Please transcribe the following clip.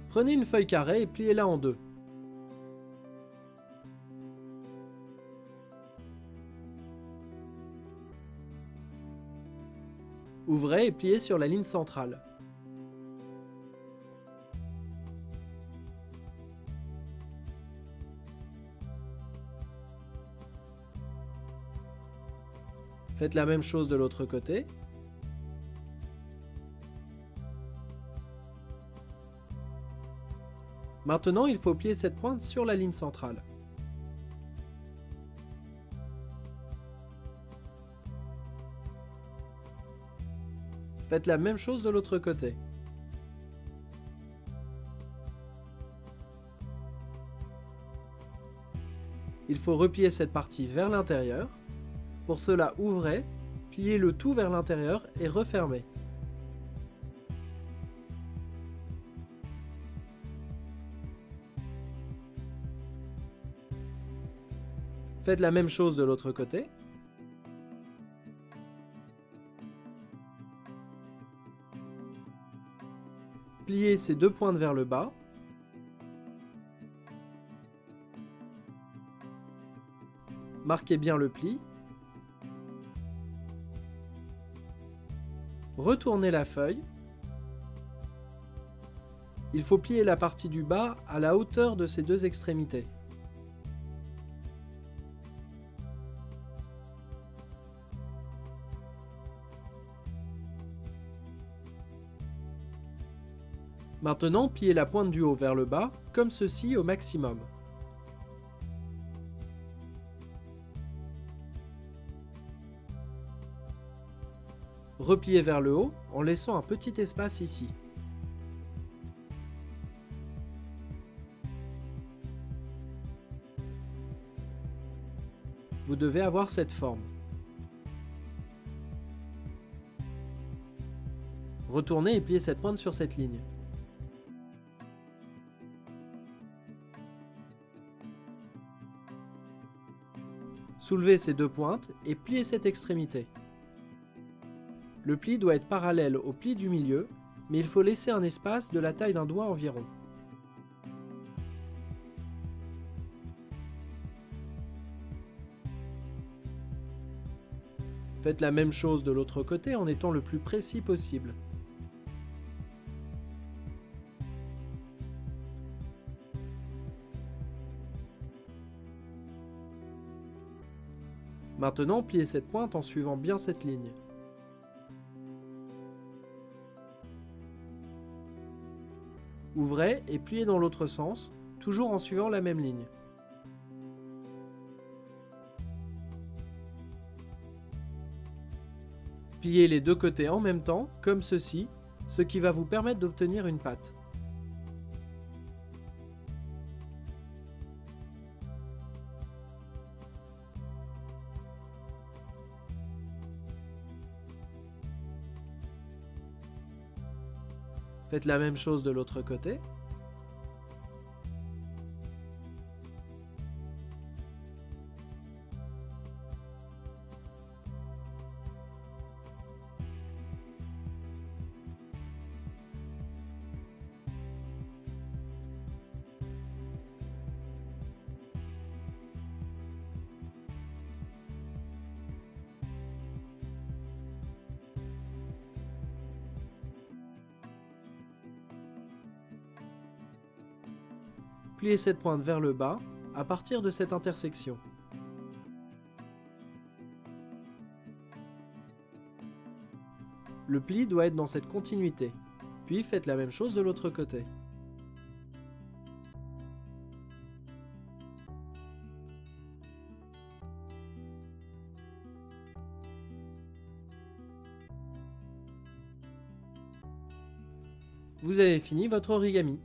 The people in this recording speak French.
Prenez une feuille carrée et pliez-la en deux. Ouvrez et pliez sur la ligne centrale. Faites la même chose de l'autre côté. Maintenant, il faut plier cette pointe sur la ligne centrale. Faites la même chose de l'autre côté. Il faut replier cette partie vers l'intérieur. Pour cela, ouvrez, pliez le tout vers l'intérieur et refermez. Faites la même chose de l'autre côté. Pliez ces deux pointes vers le bas. Marquez bien le pli. Retournez la feuille. Il faut plier la partie du bas à la hauteur de ces deux extrémités. Maintenant, pliez la pointe du haut vers le bas, comme ceci au maximum. Repliez vers le haut en laissant un petit espace ici. Vous devez avoir cette forme. Retournez et pliez cette pointe sur cette ligne. Soulevez ces deux pointes et pliez cette extrémité. Le pli doit être parallèle au pli du milieu, mais il faut laisser un espace de la taille d'un doigt environ. Faites la même chose de l'autre côté en étant le plus précis possible. Maintenant, pliez cette pointe en suivant bien cette ligne. Ouvrez et pliez dans l'autre sens, toujours en suivant la même ligne. Pliez les deux côtés en même temps, comme ceci, ce qui va vous permettre d'obtenir une patte. Faites la même chose de l'autre côté. Pliez cette pointe vers le bas, à partir de cette intersection. Le pli doit être dans cette continuité, puis faites la même chose de l'autre côté. Vous avez fini votre origami.